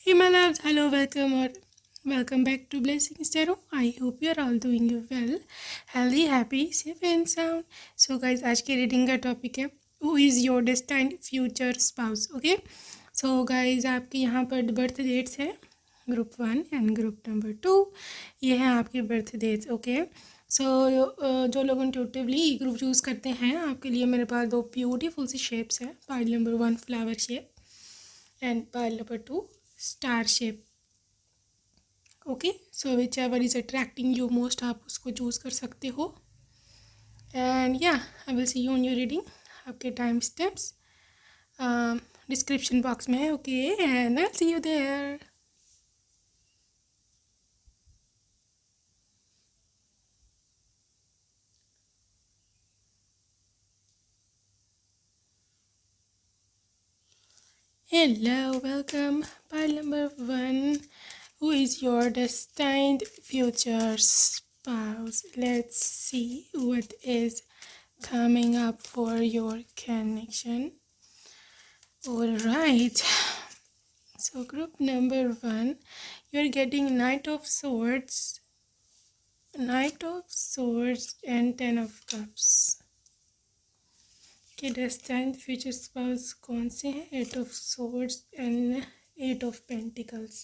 Hey my loves, hello, welcome back to Blessings Tarot. I hope you are all doing well, healthy, happy, safe and sound. So guys, आज की reading का topic है Who is your destined future spouse? Okay. So guys, आपके यहाँ पर birth dates है group 1 and group number 2. ये हैं आपके बर्थ डेट्स. ओके. सो जो लोग इंट्यूटिवली ग्रुप चूज़ करते हैं, आपके लिए मेरे पास दो ब्यूटीफुल सी शेप्स हैं. Pile number 1 flower shape and pile number 2 star shape. Okay. So whichever is attracting you most, आप उसको चूज़ कर सकते हो. एंड या I will see you on your reading. आपके टाइम स्टेप्स डिस्क्रिप्शन बॉक्स में है. Okay, and I see you there. Hello, welcome. Pile number 1. Who is your destined future spouse? Let's see what is coming up for your connection. Alright. So group number 1, you're getting Knight of Swords, and 10 of Cups. के destined future spouse कौन से हैं? 8 of Swords and 8 of Pentacles.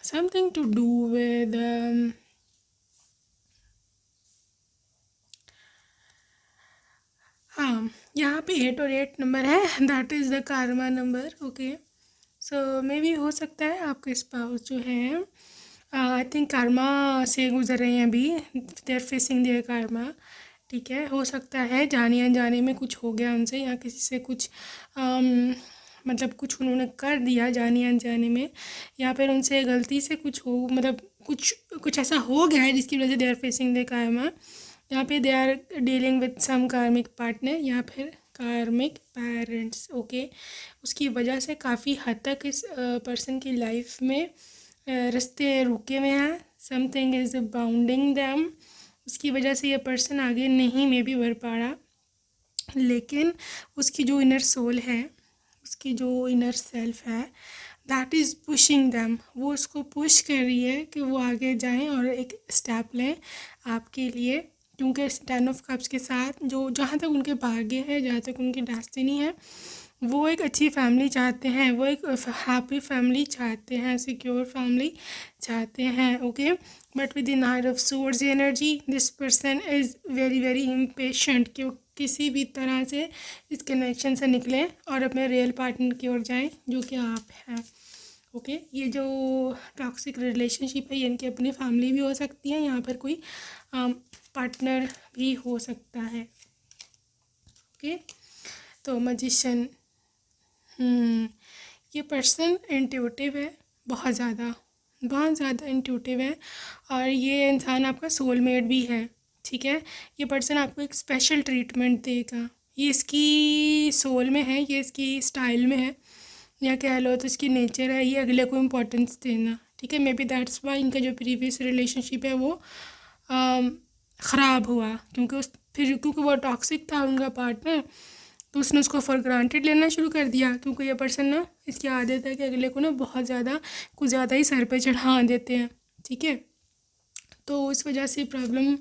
Something to do with हाँ, यहाँ पे 8 और 8 number है. That is the कारमा number. Okay. So may be हो सकता है आपके स्पाउस जो है आई थिंक कारमा से गुजर रहे हैं अभी. दे आर फेसिंग देयर कारमा. ठीक है. हो सकता है जाने अनजाने में कुछ हो गया उनसे, या किसी से कुछ मतलब कुछ उन्होंने कर दिया जाने अनजाने में, या फिर उनसे गलती से कुछ हो, मतलब कुछ ऐसा हो गया है जिसकी वजह से they are facing the karma. यहाँ पे they are dealing with some karmic partner या फिर कार्मिक पेरेंट्स. ओके. उसकी वजह से काफ़ी हद तक इस पर्सन की लाइफ में रास्ते रुके हुए हैं. Something is bounding them. उसकी वजह से ये पर्सन आगे नहीं मे भी बढ़ पा रहा, लेकिन उसकी जो इनर सोल है, उसकी जो इनर सेल्फ है, दैट इज़ पुशिंग दैम. वो उसको पुश कर रही है कि वो आगे जाएं और एक स्टेप लें आपके लिए. क्योंकि 10 ऑफ कप्स के साथ जो जहाँ तक उनके भाग्य है, जहाँ तक उनकी डेस्टिनी है, वो एक अच्छी फैमिली चाहते हैं, वो एक हैप्पी फैमिली चाहते हैं, सिक्योर फैमिली चाहते हैं. Okay. But with the night of swords energy, this person is very very impatient कि वो किसी भी तरह से इस कनेक्शन से निकलें और अपने रियल पार्टनर की ओर जाएं, जो कि आप हैं. ओके. ये जो टॉक्सिक रिलेशनशिप है, ये इनकी अपनी फैमिली भी हो सकती है, यहाँ पर कोई पार्टनर भी हो सकता है. ओके. तो मैजिशियन, ये पर्सन इंट्यूटिव है, बहुत ज़्यादा इंट्यूटिव है, और ये इंसान आपका सोलमेट भी है. ठीक है. ये पर्सन आपको एक स्पेशल ट्रीटमेंट देगा. ये इसकी सोल में है, ये इसकी स्टाइल में है, या कह लो तो इसकी नेचर है ये अगले को इम्पोर्टेंस देना. ठीक है. मे बी दैट्स वाई इनका जो प्रीवियस रिलेशनशिप है वो ख़राब हुआ, क्योंकि वो टॉक्सिक था उनका पार्टनर, तो उसने उसको फॉर ग्रांटेड लेना शुरू कर दिया. क्योंकि ये पर्सन ना, इसकी आदत है कि अगले को ना बहुत ज़्यादा कुछ ज़्यादा ही सर पे चढ़ा देते हैं. ठीक है. तो इस वजह से प्रॉब्लम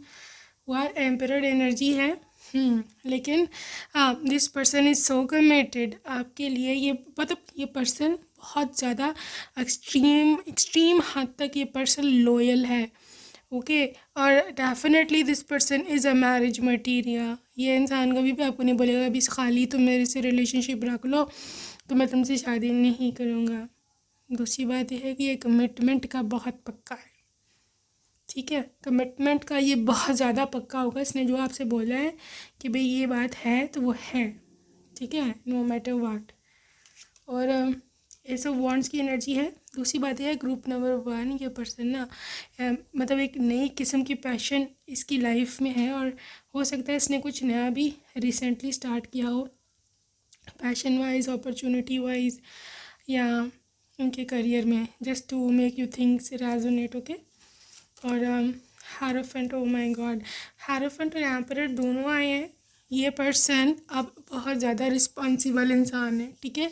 हुआ. एम्परर एनर्जी है. लेकिन this person is so committed आपके लिए. ये मतलब ये पर्सन बहुत ज़्यादा एक्सट्रीम हद तक ये पर्सन लॉयल है. ओके. और definitely this person is a marriage material. ये इंसान कभी भी आपको नहीं बोलेगा अभी खाली तुम मेरे से रिलेशनशिप रख लो तो मैं तुमसे शादी नहीं करूँगा. दूसरी बात यह है कि ये कमिटमेंट का बहुत पक्का है. ठीक है. कमिटमेंट का ये बहुत ज़्यादा पक्का होगा. इसने जो आपसे बोला है कि भाई ये बात है तो वो है. ठीक है. नो मैटर वाट. और ये सब वॉन्ट्स की एनर्जी है. दूसरी बात यह है, ग्रुप नंबर 1 ये पर्सन ना मतलब एक नई किस्म की पैशन इसकी लाइफ में है, और हो सकता है इसने कुछ नया भी रिसेंटली स्टार्ट किया हो, पैशन वाइज, अपॉर्चुनिटी वाइज, या उनके करियर में, just to make you things resonate. Okay. और हारोफेंट, ओ माय गॉड, हारोफेंट और एम्परर दोनों आए हैं. ये पर्सन अब बहुत ज़्यादा रिस्पॉन्सिबल इंसान है, ठीक है।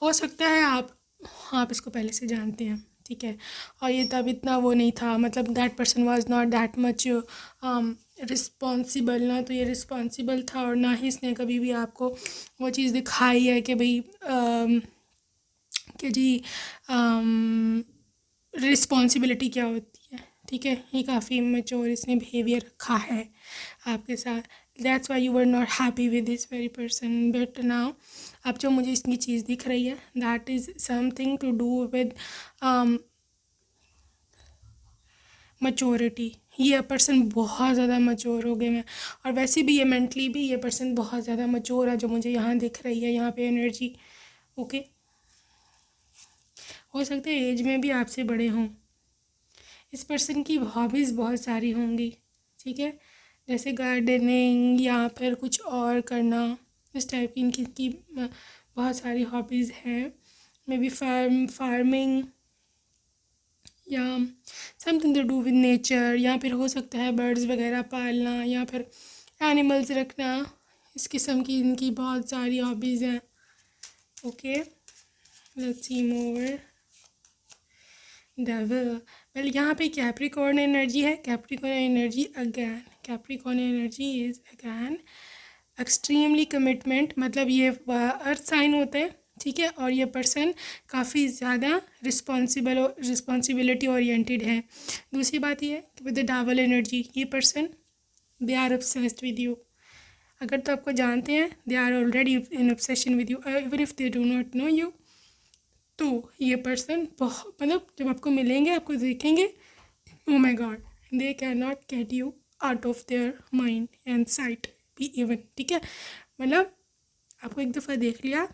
हो सकता है आप इसको पहले से जानते हैं, ठीक है। और ये तब इतना वो नहीं था, मतलब that person was not that much responsible ना, तो ये रिस्पॉन्सिबल था और ना ही इसने कभी भी आपको वो चीज़ दिखाई है कि भाई कि जी रिस्पॉन्सिबिलिटी क्या होती है, ठीक है। ये काफ़ी मैच्योर इसने बिहेवियर रखा है आपके साथ। That's why you were not happy with this very person, but now अब जो मुझे इसकी चीज़ दिख रही है that is something to do with maturity. ये पर्सन बहुत ज़्यादा मच्योर हो गए हैं, और वैसे भी ये मेंटली भी ये पर्सन बहुत ज़्यादा मच्योर है, जो मुझे यहाँ दिख रही है यहाँ पे एनर्जी। ओके, हो सकता है एज में भी आपसे बड़े हों। इस पर्सन की हॉबीज़ बहुत सारी होंगी, ठीक है, जैसे गार्डनिंग या फिर कुछ और करना, इस टाइप की इनकी बहुत सारी हॉबीज़ हैं। मे बी फार्मिंग या something to do with nature, या फिर हो सकता है बर्ड्स वगैरह पालना या फिर एनिमल्स रखना। इस किस्म की इनकी बहुत सारी हॉबीज़ हैं। Okay, let's see more. Devil, well यहाँ पे कैप्रिकॉर्न एनर्जी है। Capricorn energy again, Capricorn energy is again extremely commitment, मतलब ये अर्थ साइन होता है, ठीक है। और ये पर्सन काफ़ी ज़्यादा रिस्पॉन्सिबिलिटी ओरिएंटेड है। दूसरी बात ये है कि विद द डेविल एनर्जी ये person they are obsessed with you. अगर तो आपको जानते हैं they are already in obsession with you, even if they do not know you. तो ये पर्सन बहुत, मतलब जब आपको मिलेंगे आपको देखेंगे, oh my god, they can not get you out of their mind and sight भी इवन, ठीक है। मतलब आपको एक दफ़ा देख लिया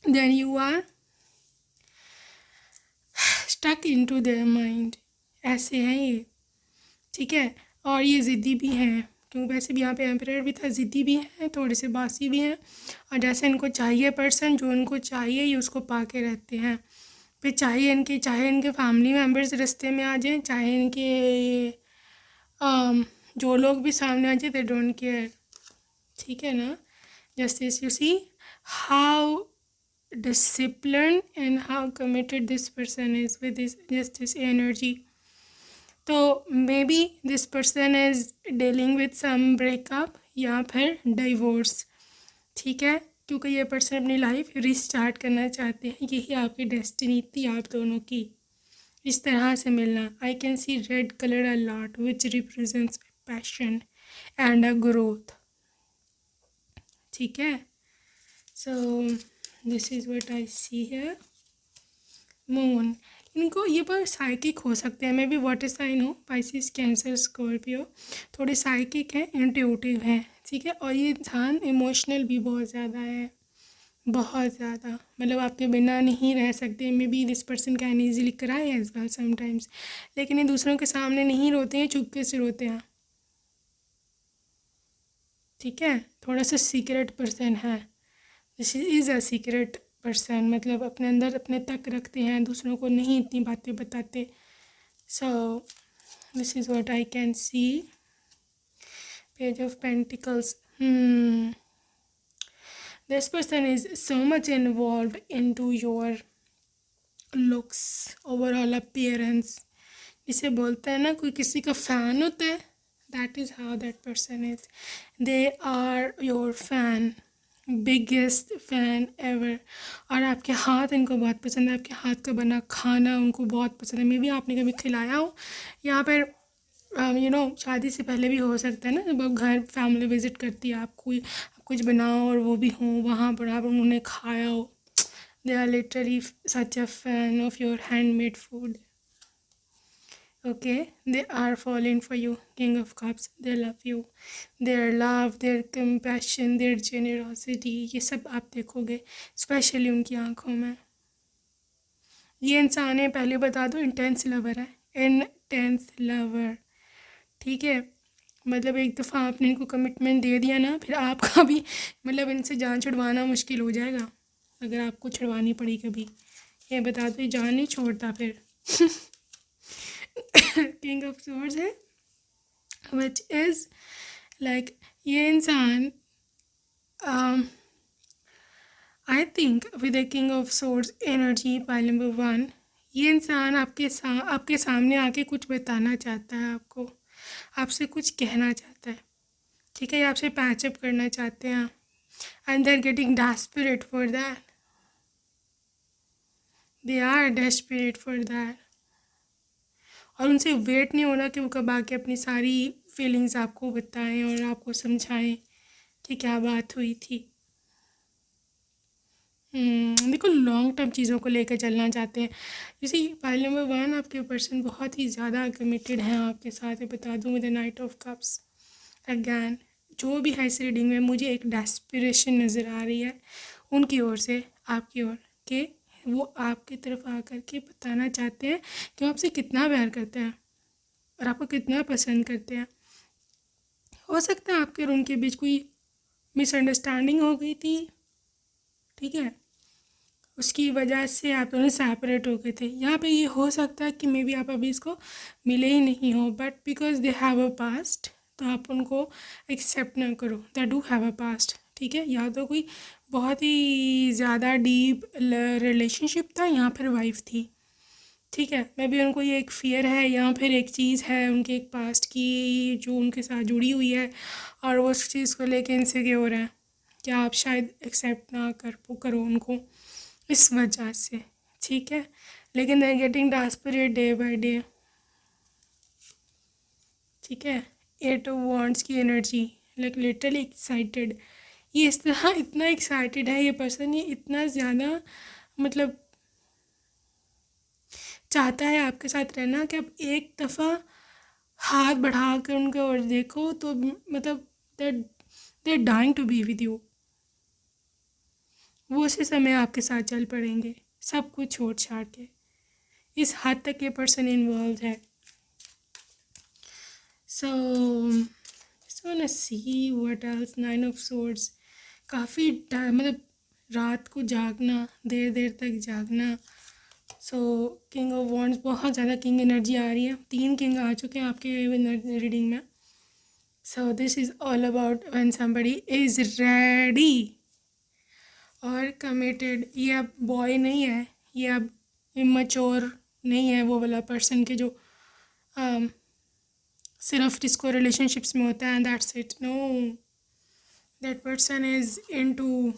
then you are stuck in to their mind, ऐसे हैं ये, ठीक है। और ये ज़िद्दी भी हैं, क्योंकि वैसे भी यहाँ पे एम्परर भी था, ज़िद्दी भी हैं, थोड़े से बासी भी हैं, और जैसे इनको चाहिए पर्सन, जो इनको चाहिए ये उसको पा के रहते हैं। फिर चाहे इनके फैमिली मेम्बर्स रास्ते में आ जाएं, चाहे इनके जो लोग भी सामने आ जाए, दे डोंट केयर, ठीक है ना। Justice you see how disciplined and how committed this person is with this justice energy. तो maybe this person is dealing with some breakup या फिर डिवोर्स, ठीक है, क्योंकि ये पर्सन अपनी लाइफ रिस्टार्ट करना चाहते हैं। यही आपकी डेस्टिनी थी आप दोनों की, इस तरह से मिलना। I can see red colour a lot which represents passion and a growth, ठीक है। So this is what I see है। मून, इनको ये पर साइकिक हो सकते हैं, मे बी वाटर साइन हो, पाइसिस, कैंसर, स्कॉर्पियो, थोड़े साइकिक हैं, इंट्यूटिव हैं, ठीक है। और ये इंसान इमोशनल भी बहुत ज़्यादा है, बहुत ज़्यादा, मतलब आपके बिना नहीं रह सकते। Maybe this person can easily cry as well sometimes, लेकिन ये दूसरों के सामने नहीं रोते हैं, चुपके से रोते हैं, ठीक है। थोड़ा सा सीक्रेट पर्सन है, this is a secret person, मतलब अपने अंदर अपने तक रखते हैं, दूसरों को नहीं इतनी बातें बताते। So this is what I can see. Page of pentacles, this person is so much involve into your looks, overall appearance, इसे बोलते हैं ना कोई किसी का फ़ैन होता है, that is how that person is. They are your fan, biggest fan ever. और आपके हाथ इनको बहुत पसंद है, आपके हाथ का बना खाना उनको बहुत पसंद है। मे बी आपने कभी खिलाया हो, या फिर शादी से पहले भी हो सकता है ना, जब आप घर फैमिली विज़िट करती है, आप कुछ बनाओ और वो भी हो वहाँ पर, आप उन्होंने खाया हो। They are literally such a fan of your handmade food. Okay, they are falling for you, King of Cups. They love you. Their love, their compassion, their generosity, ये सब आप देखोगे स्पेशली उनकी आंखों में। ये इंसान है, पहले बता दो, इंटेंस लवर है, इंटेंस लवर, ठीक है। मतलब एक दफ़ा आपने इनको कमिटमेंट दे दिया ना, फिर आपका भी मतलब इनसे जान छुड़वाना मुश्किल हो जाएगा, अगर आपको छुड़वानी पड़ी कभी। ये बता दो, ये जान नहीं छोड़ता फिर। किंग ऑफ सोर्ड्स है, विच इज़ लाइक ये इंसान I think with the king of source energy pile number 1, ये इंसान आपके सामने आके कुछ बताना चाहता है, आपसे कुछ कहना चाहता है, ठीक है, ये आपसे पैचअप करना चाहते हैं and they are getting desperate for that, they are desperate for that. और उनसे वेट नहीं हो रहा कि वो कब आके अपनी सारी फीलिंग्स आपको बताएं और आपको समझाएं कि क्या बात हुई थी। देखो लॉन्ग टर्म चीज़ों को लेकर चलना चाहते हैं। जैसे पाइल नंबर 1, आपके पर्सन बहुत ही ज़्यादा कमिटेड हैं आपके साथ। बता दूँ with the night of cups again, जो भी है इस रीडिंग में मुझे एक डेस्पिरेशन नज़र आ रही है उनकी ओर से आपकी ओर, कि वो आपकी तरफ आकर के बताना चाहते हैं कि वो आपसे कितना प्यार करते हैं और आपको कितना पसंद करते हैं। हो सकता है आपके और उनके बीच कोई मिसअंडरस्टैंडिंग हो गई थी, ठीक है, उसकी वजह से आप दोनों सेपरेट हो गए थे। यहाँ पे ये हो सकता है कि मे बी आप अभी इसको मिले ही नहीं हो, but because they have a past, तो आप उनको एक्सेप्ट ना करो, they do have a past, ठीक है। या तो कोई बहुत ही ज़्यादा डीप रिलेशनशिप था, यहाँ पर वाइफ थी, ठीक है, मे बी उनको ये एक फ़ियर है या फिर एक चीज़ है उनके एक पास्ट की जो उनके साथ जुड़ी हुई है और वो उस चीज़ को लेके इनसिक्योर है कि आप शायद एक्सेप्ट ना करो उनको इस वजह से, ठीक है। लेकिन they are getting desperate day by day, ठीक है। 8 ऑफ वॉन्ड्स की एनर्जी, लाइक लिटरली एक्साइटेड, ये इस तरह इतना एक्साइटेड है ये पर्सन, ये इतना ज़्यादा मतलब चाहता है आपके साथ रहना कि आप एक दफ़ा हाथ बढ़ा कर उनके ओर देखो तो मतलब they dying to be with you. वो उसी समय आपके साथ चल पड़ेंगे सब कुछ छोड़ छाड़ के, इस हद तक ये पर्सन इन्वॉल्व है। So wanna see what else. 9 of swords, काफ़ी मतलब रात को जागना, देर देर तक जागना। सो किंग ऑफ वॉन्ड्स, बहुत ज़्यादा किंग एनर्जी आ रही है, 3 किंग आ चुके हैं आपके रीडिंग में। सो this is all about when somebody is ready और कमिटेड। ये अब बॉय नहीं है, ये अब इमेच्योर नहीं है वो वाला पर्सन के जो सिर्फ जिसको रिलेशनशिप्स में होता है that's it. No, that person is into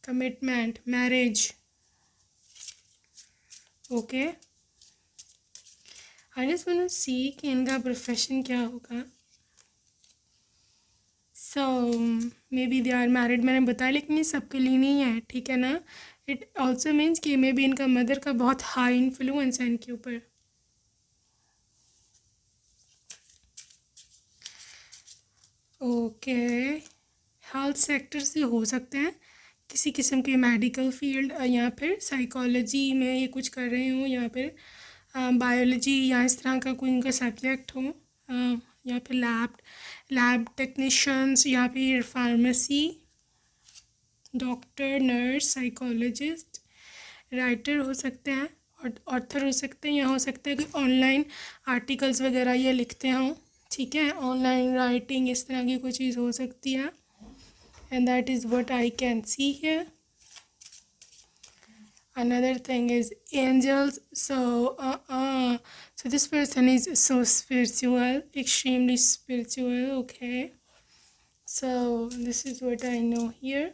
commitment, marriage, okay. I just want to see कि इनका प्रोफेशन क्या होगा। So maybe they are married, मैंने बताया, लेकिन ये सबके लिए नहीं है, ठीक है ना। इट ऑल्सो मीन्स कि मे बी इनका मदर का बहुत हाई इन्फ्लुएंस है इनके ऊपर। ओके, हेल्थ सेक्टर से हो सकते हैं, किसी किस्म की मेडिकल फील्ड या फिर साइकोलॉजी में ये कुछ कर रहे हो, या फिर बायोलॉजी या इस तरह का कोई इनका सब्जेक्ट हो, या फिर लैब टेक्नीशियंस, या फिर pharmacy, doctor, nurse, psychologist, writer हो सकते हैं, और ऑथर हो सकते हैं, या हो सकता है कि ऑनलाइन आर्टिकल्स वगैरह ये लिखते हों, ठीक है, ऑनलाइन राइटिंग इस तरह की कोई चीज़ हो सकती है। And that is what I can see here. Another thing is angels. So this person is so spiritual, extremely spiritual, okay. So this is what I know here.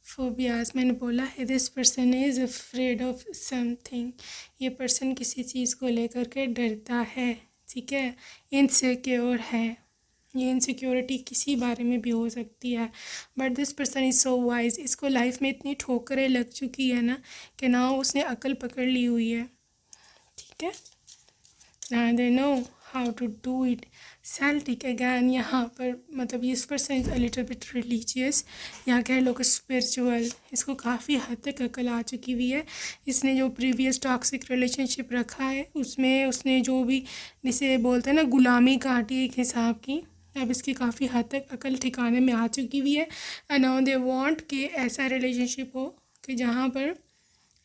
Phobias, मैंने बोला है this person is afraid of something, ये person किसी चीज़ को लेकर के डरता है, ठीक है, इनसिक्योर है। ये इनसिक्योरिटी किसी बारे में भी हो सकती है, but this person is so wise, इसको लाइफ में इतनी ठोकरें लग चुकी है ना कि ना उसने अकल पकड़ ली हुई है, ठीक है ना, they know how to do it. Celtic again, यहाँ पर मतलब इस person is a little bit religious, यहाँ कह लो कि स्पिरिचुअल, इसको काफ़ी हद तक अकल आ चुकी हुई है। इसने जो प्रीवियस टॉक्सिक रिलेशनशिप रखा है उसमें उसने जो भी जिसे बोलते हैं ना गुलामी काटी एक हिसाब की, अब इसकी काफ़ी हद तक अकल ठिकाने में आ चुकी हुई है। एंड नाउ दे वांट कि ऐसा रिलेशनशिप हो कि जहाँ पर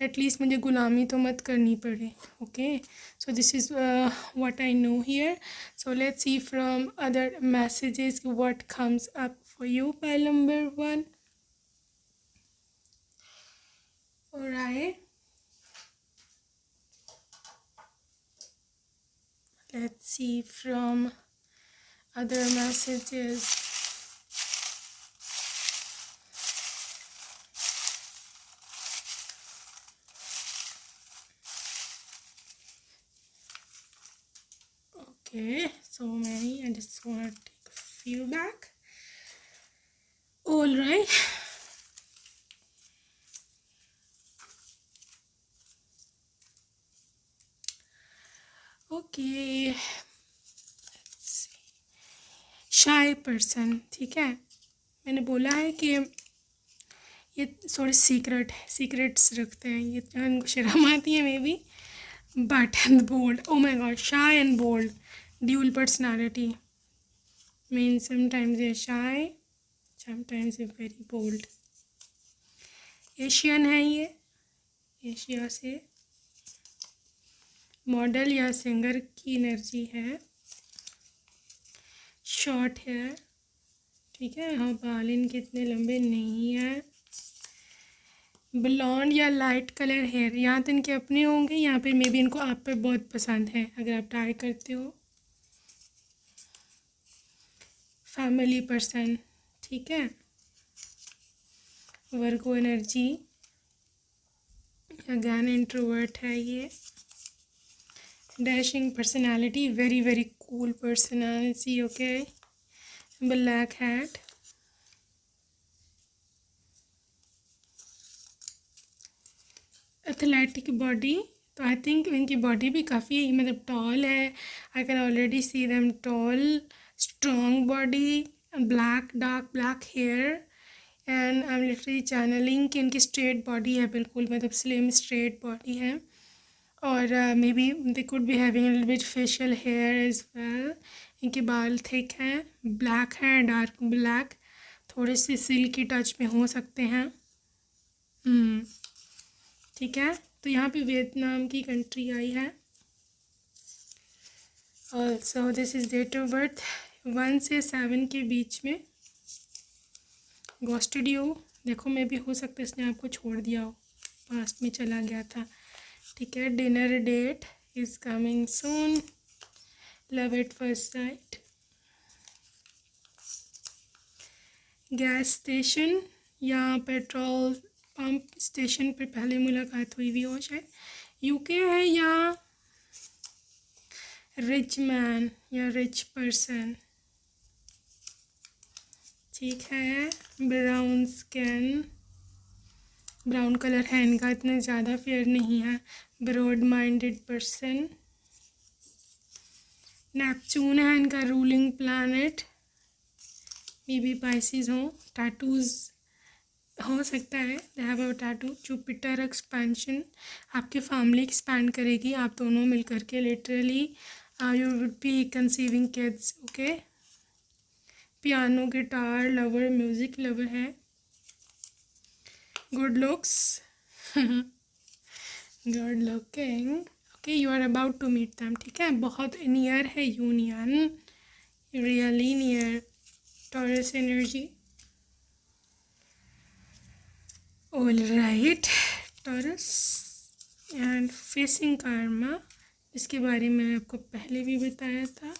एटलीस्ट मुझे गुलामी तो मत करनी पड़े. Okay, so this is what I know here. So let's C from other messages what comes up for you. Pile number 1. Alright, let's see from other messages. Okay, so many. I just want to take a few back. All right. Okay. Let's see. Shy person. ठीक है, मैंने बोला है कि ये थोड़े secrets रखते हैं, ये उनको शर्म आती है maybe. But and bold, oh my God, shy and bold, dual personality means sometimes ये शाई, समटाइम्स ये वेरी बोल्ड. एशियन है ये, एशिया से, मॉडल या सिंगर की एनर्जी है. शॉर्ट हेयर, ठीक है, हाँ बाल इनके इतने लंबे नहीं हैं. ब्लॉन्ड या लाइट कलर हेयर, यहाँ तो इनके अपने होंगे, यहाँ पे मे बी इनको आप पे बहुत पसंद है अगर आप ट्राई करते हो. फैमिली पर्सन, ठीक है. वर्गो एनर्जी, अगैन इंट्रोवर्ट है ये. Dashing personality, very very cool personality. Okay, black hat. Athletic body, तो आई थिंक इनकी बॉडी भी काफ़ी मतलब टॉल है. I can already see them tall, strong body, black dark black hair. And I am literally channeling कि इनकी straight body है, बिल्कुल मतलब स्लिम स्ट्रेट बॉडी है. और maybe they could be having little bit facial hair as well. इनके बाल thick हैं, ब्लैक हैं, डार्क ब्लैक, थोड़े से सिल्की टच में हो सकते हैं. ठीक है, तो यहाँ पे वियतनाम की कंट्री आई है. Also this is date of birth 1 से 7 के बीच में. घोस्टेड यू, देखो मे भी हो सकता है इसने आपको छोड़ दिया हो, पास्ट में चला गया था. ठीक है, dinner that is coming soon. Love at first sight. Gas station या पेट्रोल पंप स्टेशन पर पहले मुलाकात हुई भी हो शायद. यूके है या रिच मैन या रिच पर्सन. ठीक है, ब्राउन स्किन, ब्राउन कलर है इनका, इतना ज़्यादा फेयर नहीं है. Broad minded person. नेपच्यून है इनका ruling planet, maybe Pisces हो. टैटूज़ हो सकता है, they have a tattoo. Jupiter expansion, आपकी फैमिली एक्सपैंड करेगी, आप दोनों मिल करके literally you would be conceiving kids. Okay, piano guitar lover, music lover है. Good looks, good looking. Okay, you are about to meet them. ठीक है, बहुत नियर है union, really near. Taurus energy. All right, Taurus and facing karma, इसके बारे में आपको पहले भी बताया था.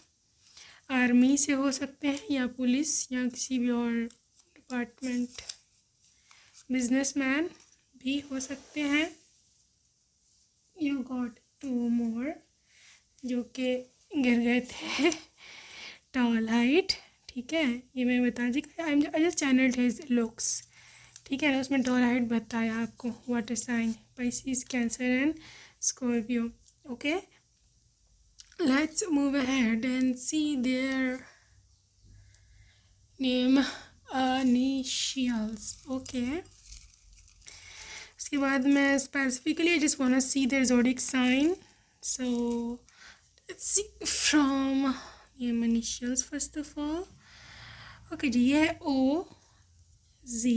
आर्मी से हो सकते हैं या पुलिस या किसी भी और डिपार्टमेंट. बिजनेसमैन भी हो सकते हैं. यू गॉट 2 मोर जो कि गिर गए थे. टॉल हाइट, ठीक है, ये मैं बता दी. I just channelled his looks. ठीक है ना, उसमें टॉल हाइट बताया आपको. Water sign Pisces, Cancer and Scorpio. Okay, let's move ahead and see their name initials. Okay, उसके बाद मैं specifically I just want to see their zodiac sign. So let's see from name initials first of all. Okay जी, ये है O Z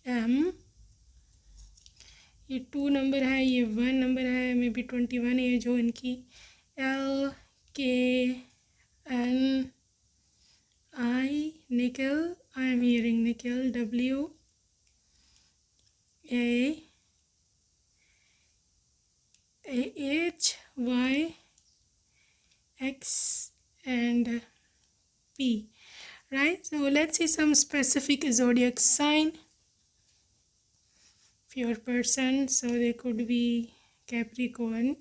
M, ये 2 number है, ये 1 number है, may be 21 as हो इनकी। L K N I, निकल, I am hearing निकल। W A H Y X and P. Right, so let's see some specific zodiac sign for your person. So they could be Capricorn,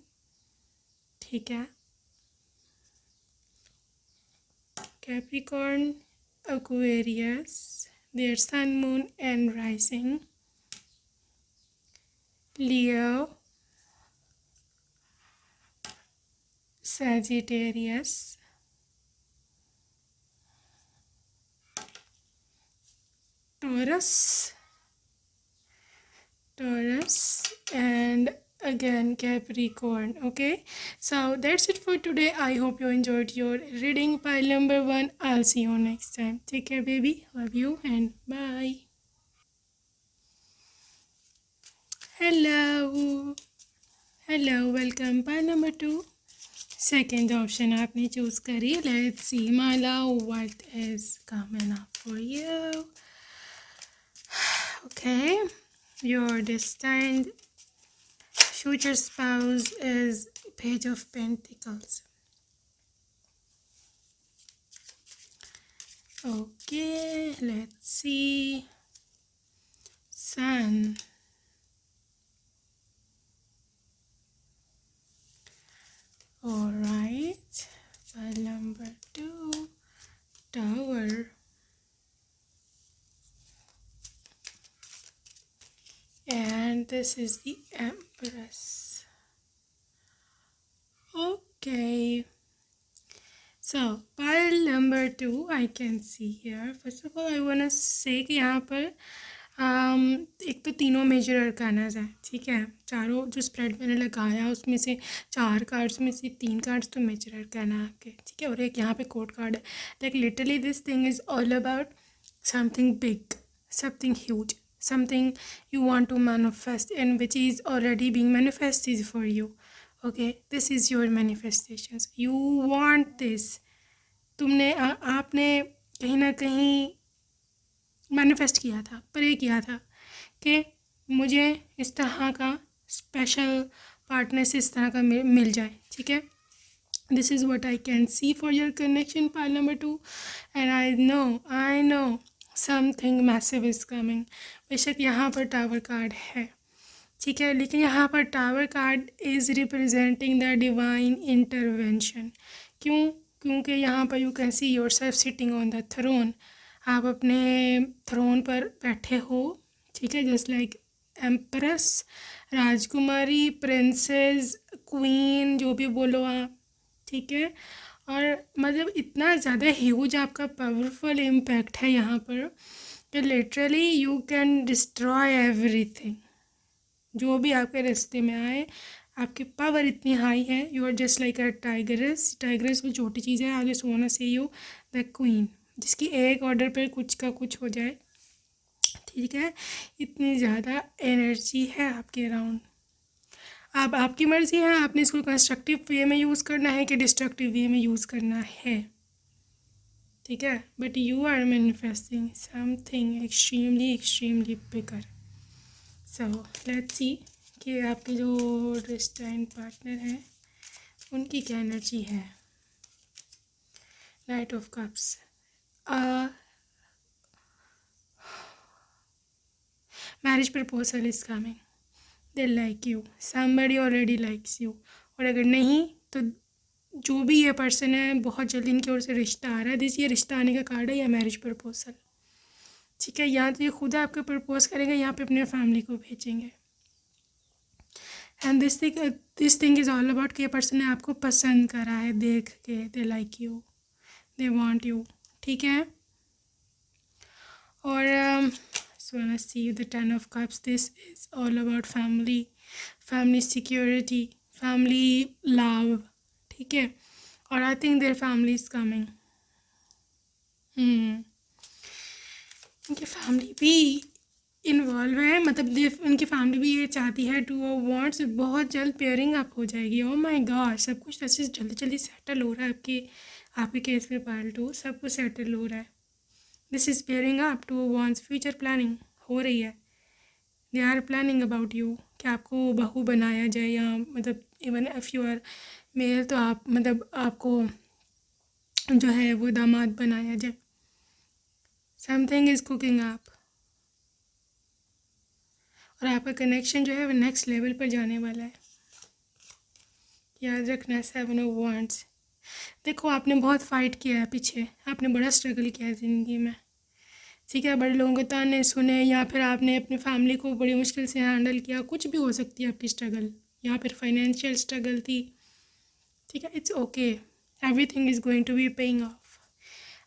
ठीक है, Capricorn, Aquarius, their sun, moon and rising, Leo, Sagittarius, Taurus, and again Capricorn. Okay, so that's it for today. I hope you enjoyed your reading pile number 1. I'll see you next time. Take care, baby. Love you and bye. Hello, welcome pile number 2. Second option आपने choose करी. Let's see, my love, what is coming up for you. Okay, your destined future spouse is Page of Pentacles. Okay, let's see. Sun. All right, file number 2. Tower. And this is the Empress. Okay, so pile number 2 I can see here. First of all, I want to say कि यहाँ पर एक तो तीनों major अरकानाज हैं, ठीक है। चारों जो स्प्रेड मैंने लगाया उसमें से 4 कार्ड्स में से 3 कार्ड्स तो मेजर अरकाना है आपके, ठीक है, और एक यहाँ पे कोड कार्ड है। Like literally this thing is all about something big, something huge, something you want to manifest and which is already being manifested for you. Okay, this is your manifestations. You want this. तुमने आपने कहीं ना कहीं manifest किया था, pray किया था कि मुझे इस तरह का स्पेशल पार्टनर से इस तरह का मिल जाए, ठीक है। This is what I can C for your connection pile number 2 and I know something massive is coming. बेशक यहाँ पर टावर कार्ड है, ठीक है, लेकिन यहाँ पर tower card is representing the divine intervention. क्योंकि यहाँ पर you can see yourself sitting on the throne. आप अपने थ्रोन पर बैठे हो, ठीक है, जस्ट लाइक एम्प्रेस, राजकुमारी, प्रिंसेस, क्वीन, जो भी बोलो आप, ठीक है। और मतलब इतना ज़्यादा ह्यूज आपका पावरफुल इम्पैक्ट है यहाँ पर कि literally you can destroy everything जो भी आपके रास्ते में आए। आपकी पावर इतनी हाई है, you are just like a tigress वो छोटी चीज़ है, आगे सोना से यू द क्वीन, जिसकी एक ऑर्डर पर कुछ का कुछ हो जाए, ठीक है। इतनी ज़्यादा एनर्जी है आपके अराउंड। अब आपकी मर्ज़ी है, आपने इसको कंस्ट्रक्टिव वे में यूज़ करना है कि डिस्ट्रक्टिव वे में यूज़ करना है, ठीक है। But you are manifesting something extremely bigger. So let's see कि आपके जो डेस्टाइन्ड पार्टनर हैं उनकी क्या एनर्जी है। Night of cups, marriage proposal is coming, they like you, somebody already likes you, और अगर नहीं तो जो भी ये पर्सन है बहुत जल्दी इनकी ओर से रिश्ता आ रहा है। दिस ये रिश्ता आने का कार्ड है या मैरिज प्रपोजल, ठीक है। यहाँ तो ये खुद आपको प्रपोज करेंगे, यहाँ पे अपने फैमिली को भेजेंगे। And this thing is all about कि ये पर्सन ने आपको पसंद करा है, देख के they like you, they want you, ठीक है। और so when I see the 10 of cups, this is all about family security, family love, ठीक है। और I think their family is coming, हम्म उनकी फैमिली भी इन्वॉल्व है, मतलब उनकी फैमिली भी ये चाहती है टू वांट्स बहुत जल्द पेयरिंग अप हो जाएगी। ओ माय गॉड, सब कुछ ऐसे जल्दी जल्दी सेटल हो रहा है आपके आपके केस में पाल्टू, सब कुछ सेटल हो रहा है। This is pairing up to wants future planning हो रही है। They are planning about you कि आपको बहू बनाया जाए, या मतलब even if you are male तो आप मतलब आपको जो है वो दामाद बनाया जाए। समथिंग इज़ कुकिंग अप, और आपका कनेक्शन जो है वो नेक्स्ट लेवल पर जाने वाला है, याद रखना। 7 ऑफ वांड्स, देखो आपने बहुत फ़ाइट किया है पीछे, आपने बड़ा स्ट्रगल किया है ज़िंदगी में, ठीक है। बड़े लोगों के ताने सुने, या फिर आपने अपनी फैमिली को बड़ी मुश्किल से हैंडल किया, कुछ भी हो सकती है आपकी स्ट्रगल, या फिर फाइनेंशियल स्ट्रगल थी, ठीक है। It's okay, everything is going to be paying off.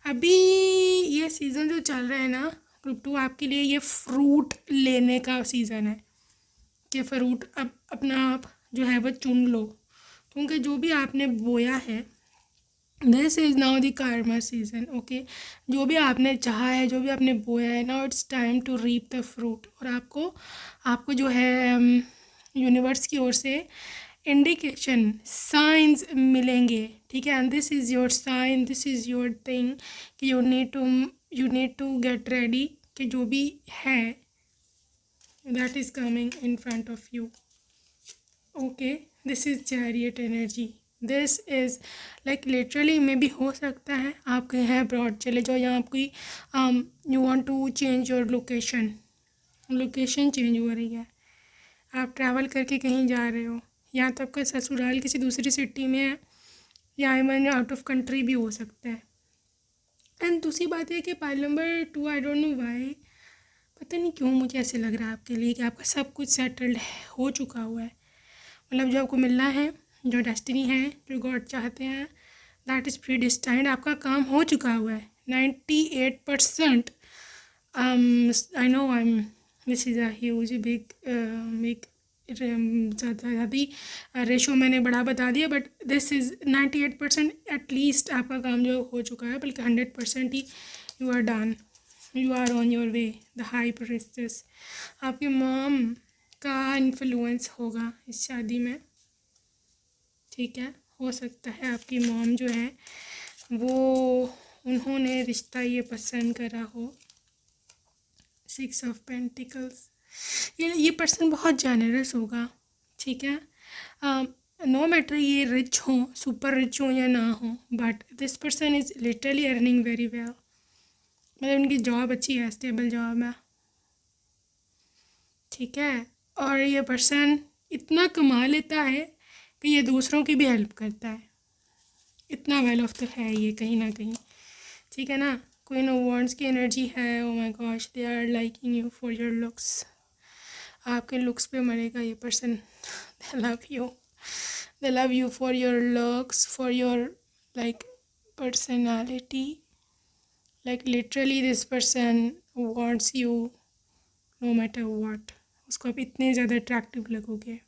अभी ये सीज़न जो चल रहा है ना ग्रुप 2, आपके लिए ये फ्रूट लेने का सीज़न है कि फ्रूट अब अपना आप जो है वो चुन लो, क्योंकि जो भी आपने बोया है, this is now the Karma season, okay. जो भी आपने चाहा है, जो भी आपने बोया है, now it's time to reap the fruit. और आपको आपको जो है यूनिवर्स की ओर से इंडिकेशन साइंस मिलेंगे, ठीक है। And this is your sign, this is your thing कि you need to get ready, कि जो भी है that is coming in front of you, okay। this is chariot energy, this is like literally में भी हो सकता है आप कहीं हैं अब्रॉड चले जाओ, या आपकी you want to change your location change हो रही है, आप ट्रैवल करके कहीं जा रहे हो, या तो आपका ससुराल किसी दूसरी सिटी में है, या इवन आउट ऑफ कंट्री भी हो सकता है। एंड दूसरी बात है कि pile number 2, I don't know why, पता नहीं क्यों मुझे ऐसे लग रहा है आपके लिए कि आपका सब कुछ सेटल्ड हो चुका हुआ है, मतलब जो आपको मिलना है, जो डेस्टिनी है, जो गॉड चाहते हैं, दैट इज़ प्री डिस्टाइंड, आपका काम हो चुका हुआ है 98%। I know I am this is a huge big ज़्यादा रेशो मैंने बड़ा बता दिया, बट दिस इज़ 98% एटलीस्ट आपका काम जो हो चुका है, बल्कि 100% ही you are done, you are on your way. The high priestess, आपकी मॉम का इन्फ्लुएंस होगा इस शादी में, ठीक है। हो सकता है आपकी मॉम जो है वो उन्होंने रिश्ता ये पसंद करा हो। 6 ऑफ पेंटिकल्स, ये पर्सन बहुत जेनरस होगा, ठीक है। नो मैटर ये रिच हो, सुपर रिच हो या ना हो, but this person is literally earning very well, मतलब उनकी जॉब अच्छी है, स्टेबल जॉब है, ठीक है। और ये पर्सन इतना कमा लेता है कि ये दूसरों की भी हेल्प करता है, इतना वेल ऑफ तो है ये कहीं ना कहीं, ठीक है ना। क्वीन ऑफ वांड्स की एनर्जी है, oh my gosh, they are liking you for your looks, आपके लुक्स पे मरेगा ये person. They love you for your looks, for your like personality, like literally this person wants you no matter what, उसको आप इतने ज़्यादा attractive लगोगे।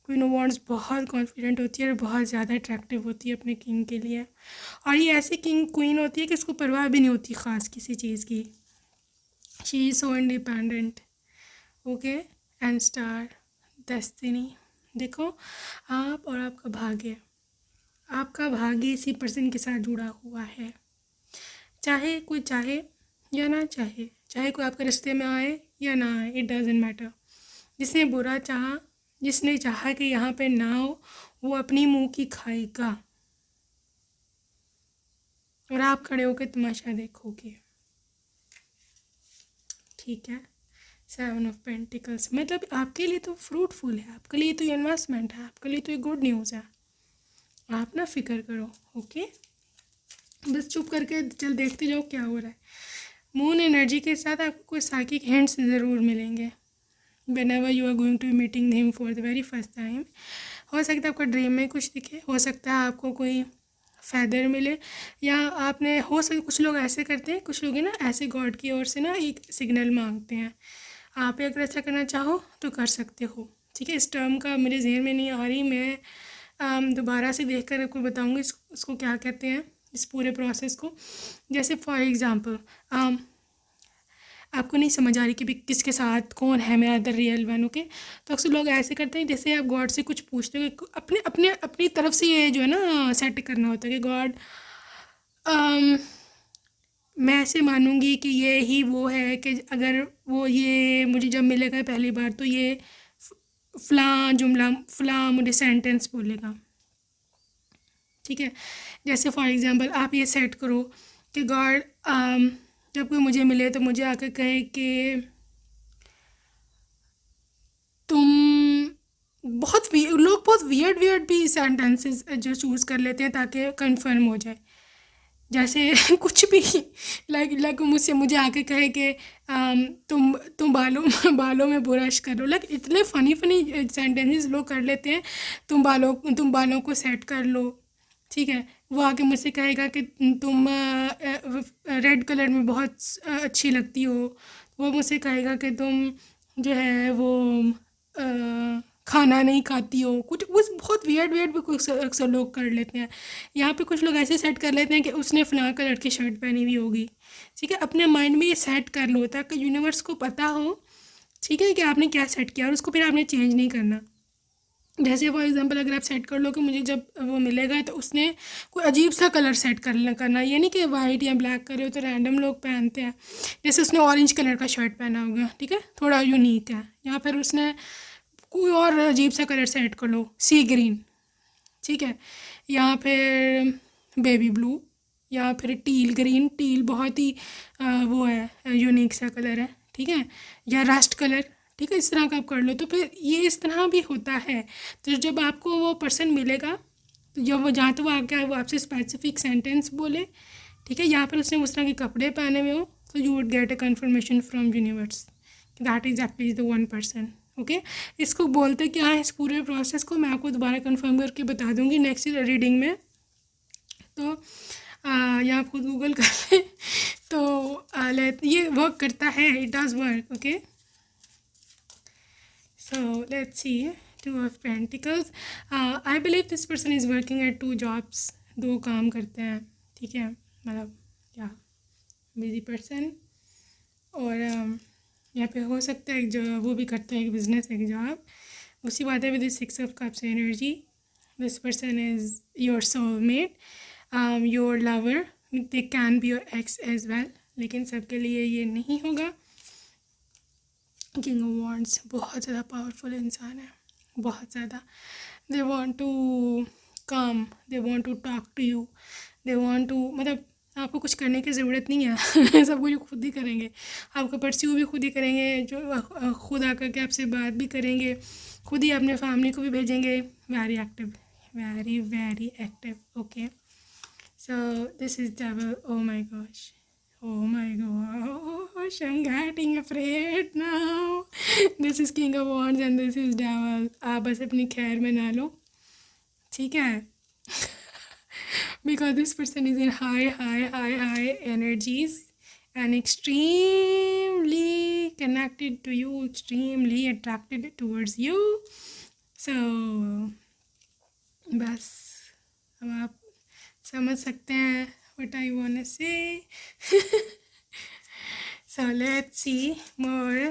Queen of wands बहुत कॉन्फिडेंट होती है और बहुत ज़्यादा अट्रैक्टिव होती है अपने किंग के लिए, और ये ऐसी किंग क्वीन होती है कि इसको परवाह भी नहीं होती ख़ास किसी चीज़ की, she is so independent, okay. And star destiny, देखो आप और आपका भाग्य इसी पर्सन के साथ जुड़ा हुआ है, चाहे कोई चाहे या ना चाहे, चाहे कोई आपके रिश्ते में आए या ना आए, इट डजेंट मैटर। जिसने बुरा चाहा, जिसने चाहा कि यहाँ पे ना हो, वो अपनी मुंह की खाएगा, और आप खड़े होकर तमाशा देखोगे, ठीक है। 7 ऑफ पेंटिकल्स, मतलब आपके लिए तो फ्रूटफुल है, आपके लिए तो ये इन्वेस्टमेंट है, आपके लिए तो ये गुड न्यूज़ है, आप ना फिक्र करो, ओके। बस चुप करके चल देखते जाओ क्या हो रहा है। मून एनर्जी के साथ आपको कोई साइकिक हिंट्स ज़रूर मिलेंगे whenever you are going to be meeting him for the very first time। हो सकता है आपको ड्रीम में कुछ दिखे, हो सकता है आपको कोई फ़ायदर मिले, या आपने हो सकता, कुछ लोग ऐसे करते हैं, कुछ लोग ना ऐसे गॉड की ओर से ना एक सिग्नल मांगते हैं, आप अगर ऐसा करना चाहो तो कर सकते हो, ठीक है। इस टर्म का मेरे जहन में नहीं आ रही, मैं दोबारा से देख कर आपको बताऊँगी इसको क्या कहते हैं। इस पूरे प्रोसेस को। जैसे फॉर एग्ज़ाम्पल आपको नहीं समझ आ रही कि भी किसके साथ कौन है मेरा द रियल वन, ओके। तो अक्सर लोग ऐसे करते हैं, जैसे आप गॉड से कुछ पूछते हो कि अपने अपने अपनी तरफ से ये जो है ना सेट करना होता है कि गॉड मैं ऐसे मानूंगी कि ये ही वो है कि अगर वो ये मुझे जब मिलेगा पहली बार तो ये फ़लाँ जुमला फ़लाँ मुझे सेंटेंस बोलेगा, ठीक है। जैसे फॉर एग्ज़ाम्पल आप ये सेट करो कि गॉड जब कोई मुझे मिले तो मुझे आकर कहे कि तुम लोग बहुत वियर्ड वियर्ड भी सेंटेंसेस जो चूज़ कर लेते हैं ताकि कंफर्म हो जाए। जैसे कुछ भी लाइक मुझसे मुझे आके कहे कि तुम बालों में ब्रश करो, लाइक इतने फ़नी फ़नी सेंटेंसेस लोग कर लेते हैं। तुम बालों को सेट कर लो, ठीक है। वो आके मुझसे कहेगा कि तुम रेड कलर में बहुत अच्छी लगती हो। वो मुझसे कहेगा कि तुम जो है वो खाना नहीं खाती हो। कुछ उस बहुत वियर्ड वियर्ड भी कुछ अक्सर लोग कर लेते हैं। यहाँ पे कुछ लोग ऐसे सेट कर लेते हैं कि उसने फ़लाँ कलर की शर्ट पहनी हुई होगी, ठीक है। अपने माइंड में ये सेट कर लो ताकि यूनिवर्स को पता हो, ठीक है, कि आपने क्या सेट किया और उसको फिर आपने चेंज नहीं करना। जैसे फॉर एग्जांपल अगर आप सेट कर लो कि मुझे जब वो मिलेगा तो उसने कोई अजीब सा कलर सेट करना, ये नहीं कि वाइट या ब्लैक करे हो तो रैंडम लोग पहनते हैं। जैसे उसने ऑरेंज कलर का शर्ट पहना होगा, ठीक है, थोड़ा यूनिक है। या फिर उसने कोई और अजीब सा कलर सेट कर लो, सी ग्रीन, ठीक है, या फिर बेबी ब्लू, या फिर टील ग्रीन। टील बहुत ही वो है, यूनिक सा कलर है, ठीक है, या रस्ट कलर, ठीक है। इस तरह का आप कर लो तो फिर ये इस तरह भी होता है। तो जब आपको वो पर्सन मिलेगा तो जब वो जहाँ तो वो आके वो आपसे स्पेसिफिक सेंटेंस बोले, ठीक है, यहाँ पर उसने उस तरह के कपड़े पहने हुए हो, तो you would get a conformation from universe that exactly is the one person, okay. इसको बोलते क्या है, इस पूरे प्रोसेस को मैं आपको दोबारा कंफर्म करके बता दूंगी नेक्स्ट रीडिंग में। तो या आप खुद गूगल कर लें। तो ये वर्क करता है, it does work, okay. So let's C, two of pentacles. I believe this person is working at 2 jobs, 2 काम करते हैं, ठीक है, मतलब या बिजी पर्सन। और यहाँ पे हो सकता है एक जो वो भी करता है एक बिजनेस एक जॉब। उसी बात है with 6 of cups energy, this person is your soulmate, your lover, they can be your ex as well, लेकिन सबके लिए ये नहीं होगा। किंग ऑफ वॉन्ड्स बहुत ज़्यादा पावरफुल इंसान है, बहुत ज़्यादा। They want to come, they want to talk to you, they want to, मतलब आपको कुछ करने की ज़रूरत नहीं है। सब कुछ खुद ही करेंगे, आपका परस्यू भी खुद ही करेंगे, जो खुद आकर के आपसे बात भी करेंगे, खुद ही अपने फैमिली को भी भेजेंगे। Very active, very very active, okay. So this is devil, O my gosh, oh my gosh, I'm getting afraid now. This is King of Wands and this is Devil. आप बस अपनी खैर में ना लो, ठीक है। Because this person is in high energies and extremely connected to you, extremely attracted towards you. So बस अब आप समझ सकते हैं what I wanna say. So let's see more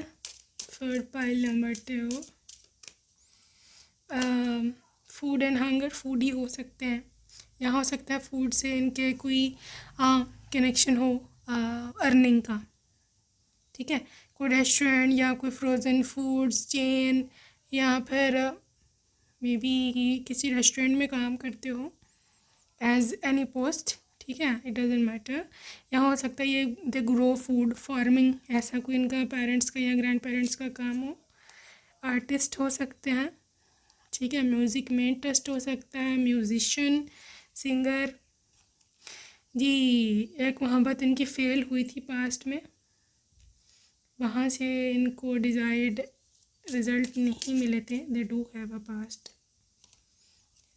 for pile number 2. Food and hunger, food ही हो सकते हैं, यहाँ हो सकता है फूड से इनके कोई कनेक्शन हो अर्निंग का, ठीक है, कोई रेस्टोरेंट या कोई फ्रोज़न फूड्स चेन, या फिर मे बी किसी रेस्टोरेंट में काम करते हो एज एनी पोस्ट, ठीक है, इट डजेंट मैटर। यहाँ हो सकता है ये दे ग्रो फूड फार्मिंग, ऐसा कोई इनका पेरेंट्स का या ग्रैंड पेरेंट्स का काम हो। आर्टिस्ट हो सकते हैं, ठीक है, म्यूज़िक में इंटरेस्ट हो सकता है, म्यूज़िशियन, सिंगर। जी एक मोहब्बत इनकी फेल हुई थी पास्ट में, वहाँ से इनको डिज़ायर्ड रिज़ल्ट नहीं मिले थे। They do have a past.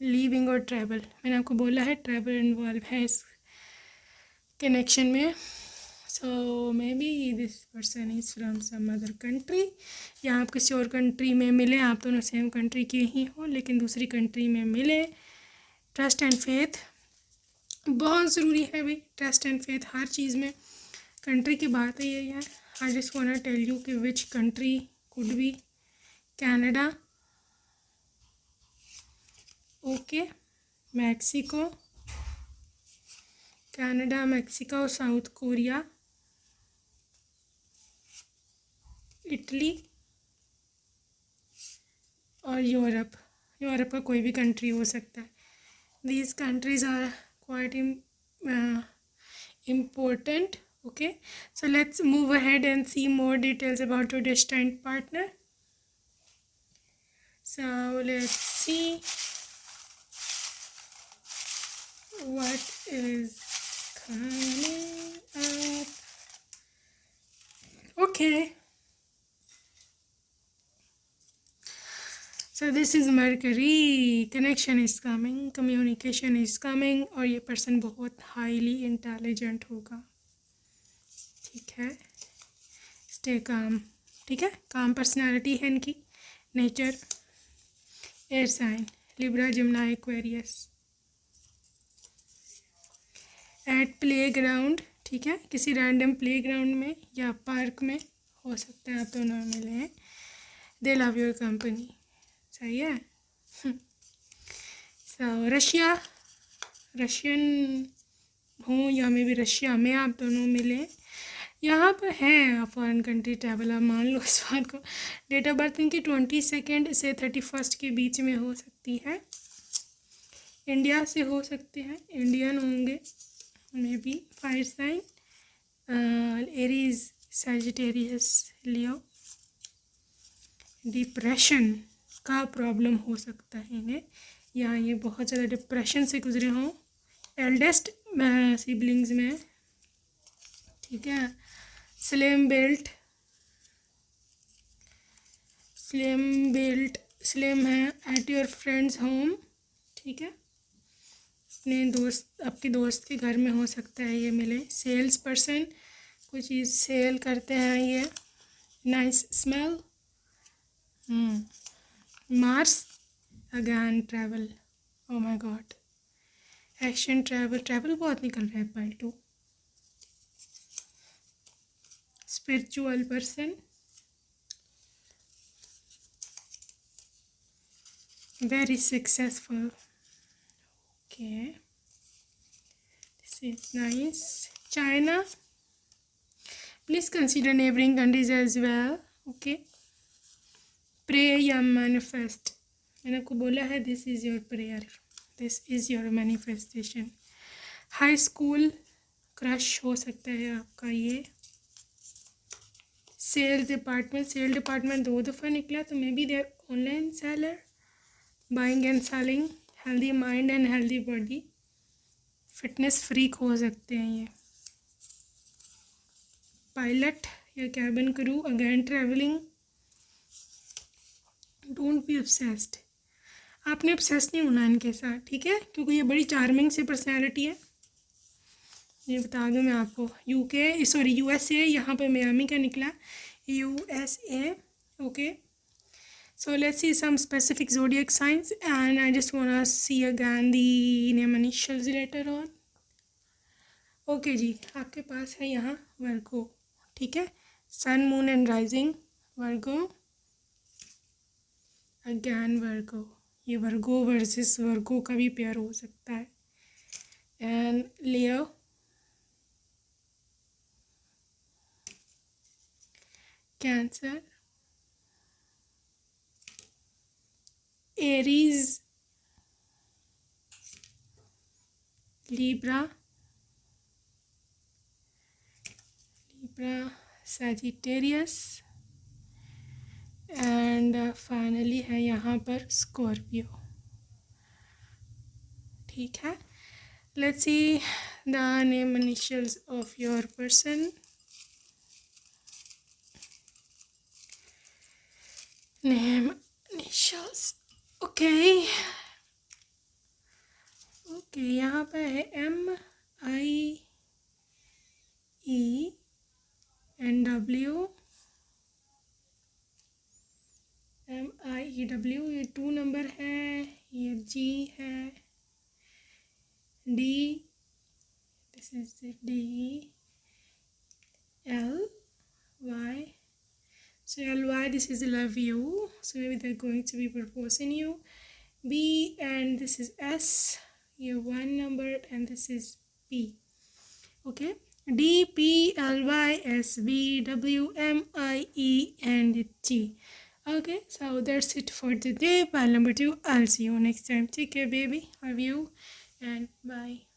Leaving और ट्रैवल, मैंने आपको बोला है ट्रैवल इन्वॉल्व है इस कनेक्शन में। So maybe this person is from some other country, या आप किसी और कंट्री में मिले, आप दोनों सेम कंट्री के ही हो लेकिन दूसरी कंट्री में मिले। ट्रस्ट एंड फेथ, बहुत ज़रूरी है भाई, ट्रस्ट एंड फेथ हर चीज़ में। कंट्री की बात है ये यार, I just want to tell you कि which country could be. Canada, okay, Mexico, Canada, Mexico, South Korea, Italy और यूरोप। यूरोप का कोई भी कंट्री हो सकता है। These countries are quite important. Okay, so let's move ahead and see more details about your destined partner. So let's see what is coming up. Okay, so this is Mercury. Connection is coming, communication is coming, और ये person बहुत highly intelligent होगा, ठीक है। Stay calm, ठीक है। काम personality है इनकी। Nature, air sign, Libra, Gemini, Aquarius. At playground, ठीक है, किसी रैंडम प्ले ग्राउंड में या पार्क में हो सकता है आप दोनों मिले हैं। दे लव योर कंपनी, सही है। सो रशिया, रशियन हूँ या मे भी रशिया में आप दोनों मिले। यहाँ पर है फॉरेन कंट्री ट्रैवल, आप मान लो इस बात को। डेट ऑफ बर्थ इनकी 22 से 31 के बीच में हो सकती है। इंडिया से हो सकते हैं, इंडियन होंगे maybe. Fire sign Aries, Sagittarius, Leo. Depression का प्रॉब्लम हो सकता है इन्हें, या ये बहुत ज़्यादा डिप्रेशन से गुजरे हों। एल्डेस्ट सिबलिंग्स में, ठीक है। स्लिम बिल्ट, स्लिम है। एट योर फ्रेंड्स होम, ठीक है, अपने दोस्त, आपके दोस्त के घर में हो सकता है ये मिले। सेल्स पर्सन, कोई चीज़ सेल करते हैं ये। Nice smell. Mars, again travel, oh my God. Action, travel बहुत निकल रहा है part 2। Spiritual person, very successful. Okay, this is nice. China, please consider neighboring countries as well. Okay, pray या manifest, मैंने आपको बोला है this is your prayer, this is your manifestation. High school crush हो सकता है आपका ये। सेल डिपार्टमेंट 2 दफ़ा निकला, तो maybe they are online seller, buying and selling. Healthy mind and healthy body, fitness freak हो सकते हैं ये। पायलट या cabin crew, again travelling. Don't be obsessed, आपने ऑब्सेस नहीं होना इनके साथ, ठीक है, क्योंकि ये बड़ी चार्मिंग सी पर्सनैलिटी है, ये बता दूँ मैं आपको। यूएसए, यहाँ पे मियामी का निकला, USA. Okay, so let's see some specific zodiac signs, and I just want to see again the name initials later on. Okay जी, आपके पास है यहाँ वर्गो, ठीक है। Sun, moon and rising Virgo, again Virgo. ये वर्गो वर्सेस वर्गो का भी पेयर हो सकता है। And Leo, cancer, Aries, Libra, Sagittarius, and finally है यहाँ पर स्कॉर्पियो, ठीक है। Let's see the name initials of your person. Name initials, okay, यहाँ पे है MIENW, ये 2 नंबर है, ये G है, D This is the D, L, Y. So L-Y, this is love you. So maybe they're going to be proposing you. B, and this is S, your one number, and this is P. Okay. D, P, L, Y, S, B, W, M, I, E, and T. Okay, so that's it for today. Pile number 2. I'll see you next time. Take care, baby. Love you, and bye.